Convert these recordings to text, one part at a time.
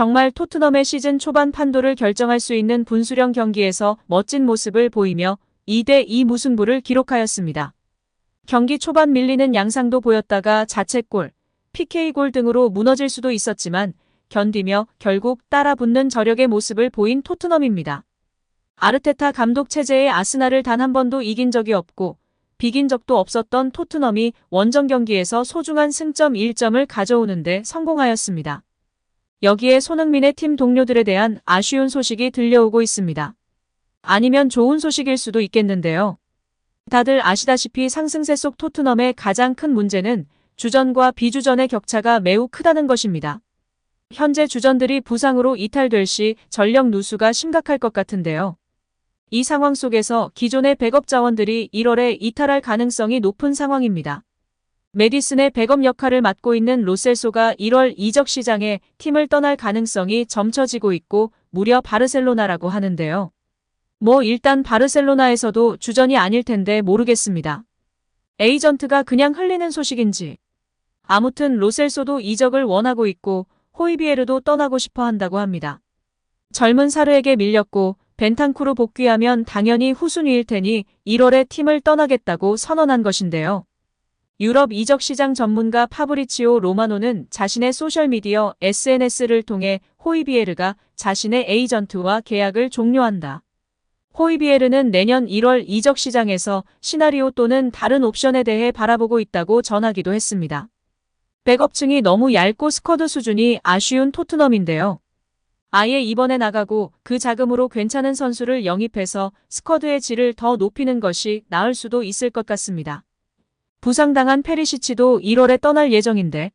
정말 토트넘의 시즌 초반 판도를 결정할 수 있는 분수령 경기에서 멋진 모습을 보이며 2대2 무승부를 기록하였습니다. 경기 초반 밀리는 양상도 보였다가 자책골, PK골 등으로 무너질 수도 있었지만 견디며 결국 따라붙는 저력의 모습을 보인 토트넘입니다. 아르테타 감독 체제의 아스날을 단 한 번도 이긴 적이 없고 비긴 적도 없었던 토트넘이 원정 경기에서 소중한 승점 1점을 가져오는 데 성공하였습니다. 여기에 손흥민의 팀 동료들에 대한 아쉬운 소식이 들려오고 있습니다. 아니면 좋은 소식일 수도 있겠는데요. 다들 아시다시피 상승세 속 토트넘의 가장 큰 문제는 주전과 비주전의 격차가 매우 크다는 것입니다. 현재 주전들이 부상으로 이탈될 시 전력 누수가 심각할 것 같은데요. 이 상황 속에서 기존의 백업 자원들이 1월에 이탈할 가능성이 높은 상황입니다. 메디슨의 백업 역할을 맡고 있는 로셀소가 1월 이적 시장에 팀을 떠날 가능성이 점쳐지고 있고 무려 바르셀로나라고 하는데요. 일단 바르셀로나에서도 주전이 아닐 텐데 모르겠습니다. 에이전트가 그냥 흘리는 소식인지. 아무튼 로셀소도 이적을 원하고 있고 호이비에르도 떠나고 싶어 한다고 합니다. 젊은 사르에게 밀렸고 벤탄쿠르 복귀하면 당연히 후순위일 테니 1월에 팀을 떠나겠다고 선언한 것인데요. 유럽 이적 시장 전문가 파브리치오 로마노는 자신의 소셜미디어 SNS를 통해 호이비에르가 자신의 에이전트와 계약을 종료한다. 호이비에르는 내년 1월 이적 시장에서 시나리오 또는 다른 옵션에 대해 바라보고 있다고 전하기도 했습니다. 백업층이 너무 얇고 스쿼드 수준이 아쉬운 토트넘인데요. 아예 이번에 나가고 그 자금으로 괜찮은 선수를 영입해서 스쿼드의 질을 더 높이는 것이 나을 수도 있을 것 같습니다. 부상당한 페리시치도 1월에 떠날 예정인데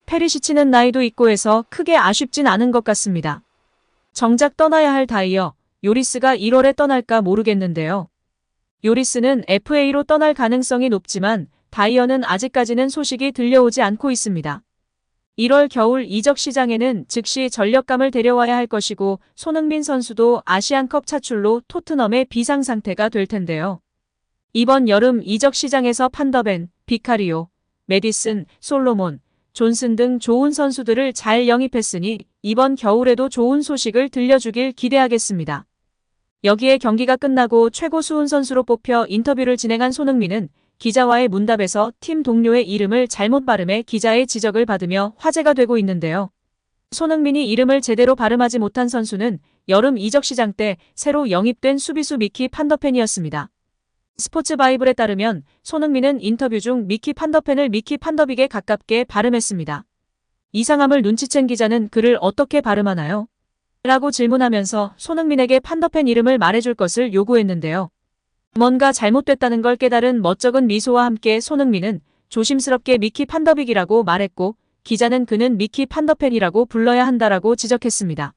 페리시치는 나이도 있고 해서 크게 아쉽진 않은 것 같습니다. 정작 떠나야 할 다이어, 요리스가 1월에 떠날까 모르겠는데요. 요리스는 FA로 떠날 가능성이 높지만 다이어는 아직까지는 소식이 들려오지 않고 있습니다. 1월 겨울 이적 시장에는 즉시 전력감을 데려와야 할 것이고 손흥민 선수도 아시안컵 차출로 토트넘의 비상 상태가 될 텐데요. 이번 여름 이적 시장에서 판더벤, 비카리오, 메디슨, 솔로몬, 존슨 등 좋은 선수들을 잘 영입했으니 이번 겨울에도 좋은 소식을 들려주길 기대하겠습니다. 여기에 경기가 끝나고 최고 수훈 선수로 뽑혀 인터뷰를 진행한 손흥민은 기자와의 문답에서 팀 동료의 이름을 잘못 발음해 기자의 지적을 받으며 화제가 되고 있는데요. 손흥민이 이름을 제대로 발음하지 못한 선수는 여름 이적 시장 때 새로 영입된 수비수 미키 판더펜이었습니다. 스포츠 바이블에 따르면 손흥민은 인터뷰 중 미키 판더펜을 미키 판더빅에 가깝게 발음했습니다. 이상함을 눈치챈 기자는 그를 어떻게 발음하나요? 라고 질문하면서 손흥민에게 판더펜 이름을 말해줄 것을 요구했는데요. 뭔가 잘못됐다는 걸 깨달은 멋쩍은 미소와 함께 손흥민은 조심스럽게 미키 판더빅이라고 말했고 기자는 그는 미키 판더펜이라고 불러야 한다라고 지적했습니다.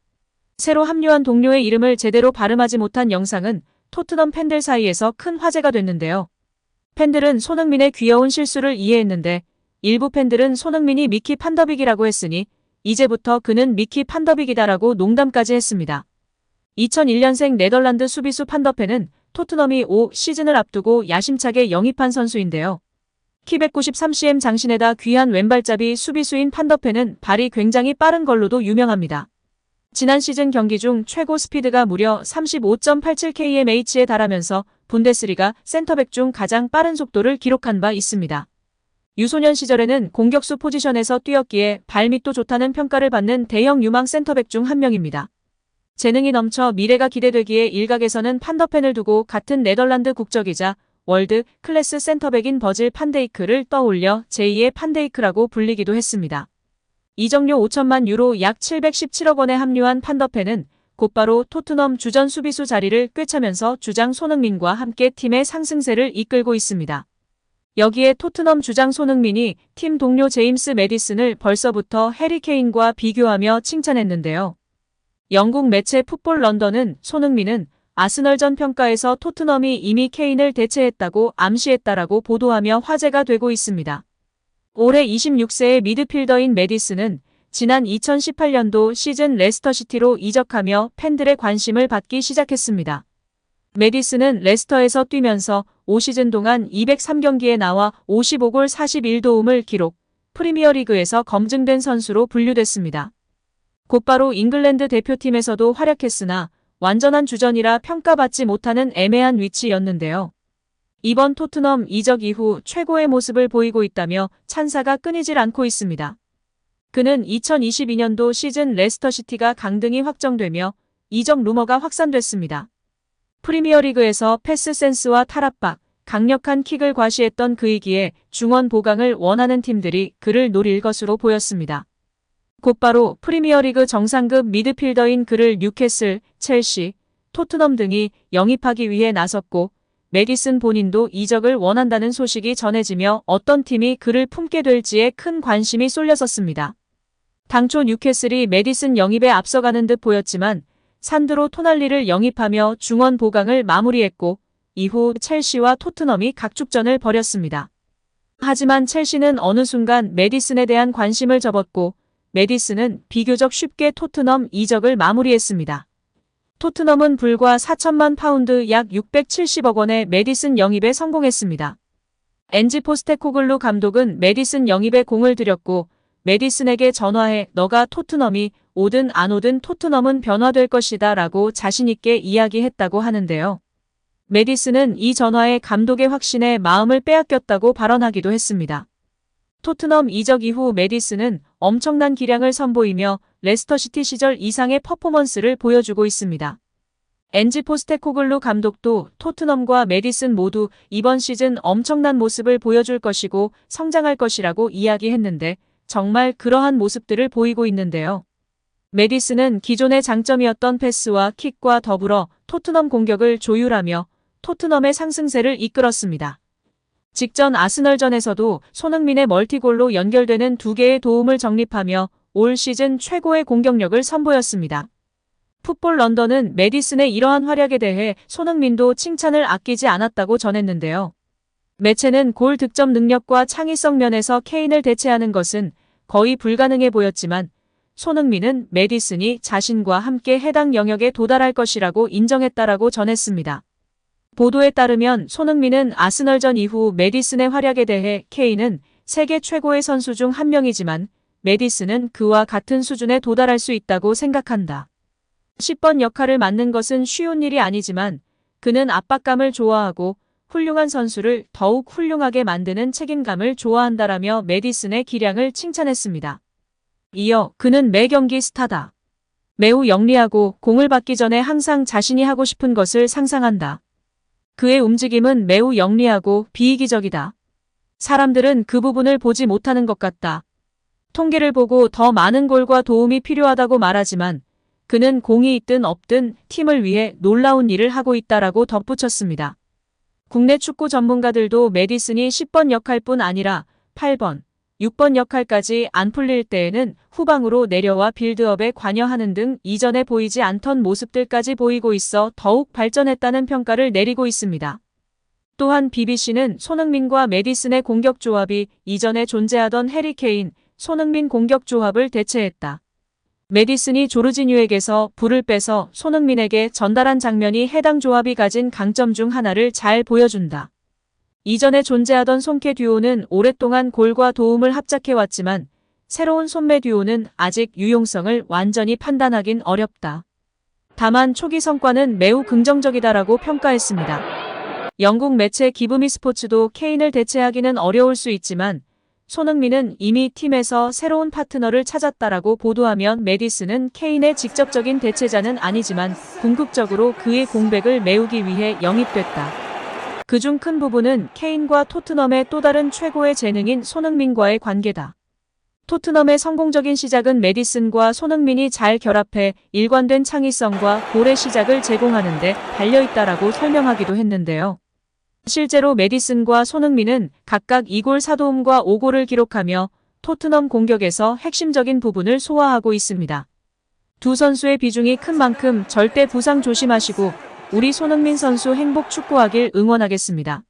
새로 합류한 동료의 이름을 제대로 발음하지 못한 영상은 토트넘 팬들 사이에서 큰 화제가 됐는데요. 팬들은 손흥민의 귀여운 실수를 이해했는데 일부 팬들은 손흥민이 미키 판더빅이라고 했으니 이제부터 그는 미키 판더빅이다라고 농담까지 했습니다. 2001년생 네덜란드 수비수 판더펜은 토트넘이 시즌을 앞두고 야심차게 영입한 선수인데요. 키 193cm 장신에다 귀한 왼발잡이 수비수인 판더펜은 발이 굉장히 빠른 걸로도 유명합니다. 지난 시즌 경기 중 최고 스피드가 무려 35.87km/h에 달하면서 분데스리가 센터백 중 가장 빠른 속도를 기록한 바 있습니다. 유소년 시절에는 공격수 포지션에서 뛰었기에 발밑도 좋다는 평가를 받는 대형 유망 센터백 중 한 명입니다. 재능이 넘쳐 미래가 기대되기에 일각에서는 판더펜을 두고 같은 네덜란드 국적이자 월드 클래스 센터백인 버질 판데이크를 떠올려 제2의 판데이크라고 불리기도 했습니다. 이적료 5천만 유로 약 717억 원에 합류한 판더펜은 곧바로 토트넘 주전 수비수 자리를 꿰차면서 주장 손흥민과 함께 팀의 상승세를 이끌고 있습니다. 여기에 토트넘 주장 손흥민이 팀 동료 제임스 메디슨을 벌써부터 해리 케인과 비교하며 칭찬했는데요. 영국 매체 풋볼 런던은 손흥민은 아스널전 평가에서 토트넘이 이미 케인을 대체했다고 암시했다라고 보도하며 화제가 되고 있습니다. 올해 26세의 미드필더인 메디슨은 지난 2018년도 시즌 레스터시티로 이적하며 팬들의 관심을 받기 시작했습니다. 메디슨은 레스터에서 뛰면서 5시즌 동안 203경기에 나와 55골 41도움을 기록, 프리미어리그에서 검증된 선수로 분류됐습니다. 곧바로 잉글랜드 대표팀에서도 활약했으나 완전한 주전이라 평가받지 못하는 애매한 위치였는데요. 이번 토트넘 이적 이후 최고의 모습을 보이고 있다며 찬사가 끊이질 않고 있습니다. 그는 2022년도 시즌 레스터시티가 강등이 확정되며 이적 루머가 확산됐습니다. 프리미어리그에서 패스 센스와 탈압박, 강력한 킥을 과시했던 그이기에 중원 보강을 원하는 팀들이 그를 노릴 것으로 보였습니다. 곧바로 프리미어리그 정상급 미드필더인 그를 뉴캐슬, 첼시, 토트넘 등이 영입하기 위해 나섰고 메디슨 본인도 이적을 원한다는 소식이 전해지며 어떤 팀이 그를 품게 될지에 큰 관심이 쏠렸었습니다. 당초 뉴캐슬이 메디슨 영입에 앞서가는 듯 보였지만 산드로 토날리를 영입하며 중원 보강을 마무리했고 이후 첼시와 토트넘이 각축전을 벌였습니다. 하지만 첼시는 어느 순간 메디슨에 대한 관심을 접었고 메디슨은 비교적 쉽게 토트넘 이적을 마무리했습니다. 토트넘은 불과 4천만 파운드 약 670억 원의 메디슨 영입에 성공했습니다. 엔지 포스테코글루 감독은 메디슨 영입에 공을 들였고 메디슨에게 전화해 너가 토트넘이 오든 안 오든 토트넘은 변화될 것이다 라고 자신있게 이야기했다고 하는데요. 메디슨은 이 전화에 감독의 확신에 마음을 빼앗겼다고 발언하기도 했습니다. 토트넘 이적 이후 메디슨은 엄청난 기량을 선보이며 레스터시티 시절 이상의 퍼포먼스를 보여주고 있습니다. 엔지 포스테코글루 감독도 토트넘과 메디슨 모두 이번 시즌 엄청난 모습을 보여줄 것이고 성장할 것이라고 이야기했는데 정말 그러한 모습들을 보이고 있는데요. 메디슨은 기존의 장점이었던 패스와 킥과 더불어 토트넘 공격을 조율하며 토트넘의 상승세를 이끌었습니다. 직전 아스널전에서도 손흥민의 멀티골로 연결되는 2개의 도움을 적립하며 올 시즌 최고의 공격력을 선보였습니다. 풋볼 런던은 메디슨의 이러한 활약에 대해 손흥민도 칭찬을 아끼지 않았다고 전했는데요. 매체는 골 득점 능력과 창의성 면에서 케인을 대체하는 것은 거의 불가능해 보였지만 손흥민은 메디슨이 자신과 함께 해당 영역에 도달할 것이라고 인정했다라고 전했습니다. 보도에 따르면 손흥민은 아스널전 이후 메디슨의 활약에 대해 케인은 세계 최고의 선수 중 한 명이지만 메디슨은 그와 같은 수준에 도달할 수 있다고 생각한다. 10번 역할을 맡는 것은 쉬운 일이 아니지만 그는 압박감을 좋아하고 훌륭한 선수를 더욱 훌륭하게 만드는 책임감을 좋아한다라며 메디슨의 기량을 칭찬했습니다. 이어 그는 매 경기 스타다. 매우 영리하고 공을 받기 전에 항상 자신이 하고 싶은 것을 상상한다. 그의 움직임은 매우 영리하고 비이기적이다. 사람들은 그 부분을 보지 못하는 것 같다. 통계를 보고 더 많은 골과 도움이 필요하다고 말하지만 그는 공이 있든 없든 팀을 위해 놀라운 일을 하고 있다라고 덧붙였습니다. 국내 축구 전문가들도 메디슨이 10번 역할뿐 아니라 8번, 6번 역할까지 안 풀릴 때에는 후방으로 내려와 빌드업에 관여하는 등 이전에 보이지 않던 모습들까지 보이고 있어 더욱 발전했다는 평가를 내리고 있습니다. 또한 BBC는 손흥민과 메디슨의 공격 조합이 이전에 존재하던 해리 케인, 손흥민 공격 조합을 대체했다. 메디슨이 조르지뉴에게서 볼을 빼서 손흥민에게 전달한 장면이 해당 조합이 가진 강점 중 하나를 잘 보여준다. 이전에 존재하던 손캐 듀오는 오랫동안 골과 도움을 합작해왔지만 새로운 손매 듀오는 아직 유용성을 완전히 판단하긴 어렵다. 다만 초기 성과는 매우 긍정적이다라고 평가했습니다. 영국 매체 기브미 스포츠도 케인을 대체하기는 어려울 수 있지만 손흥민은 이미 팀에서 새로운 파트너를 찾았다라고 보도하면 메디슨은 케인의 직접적인 대체자는 아니지만 궁극적으로 그의 공백을 메우기 위해 영입됐다. 그중 큰 부분은 케인과 토트넘의 또 다른 최고의 재능인 손흥민과의 관계다. 토트넘의 성공적인 시작은 메디슨과 손흥민이 잘 결합해 일관된 창의성과 골의 시작을 제공하는 데 달려있다라고 설명하기도 했는데요. 실제로 메디슨과 손흥민은 각각 2골 4도움과 5골을 기록하며 토트넘 공격에서 핵심적인 부분을 소화하고 있습니다. 두 선수의 비중이 큰 만큼 절대 부상 조심하시고 우리 손흥민 선수 행복 축구하길 응원하겠습니다.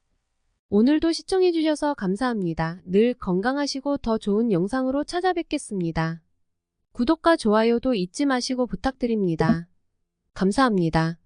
오늘도 시청해주셔서 감사합니다. 늘 건강하시고 더 좋은 영상으로 찾아뵙겠습니다. 구독과 좋아요도 잊지 마시고 부탁드립니다. 감사합니다.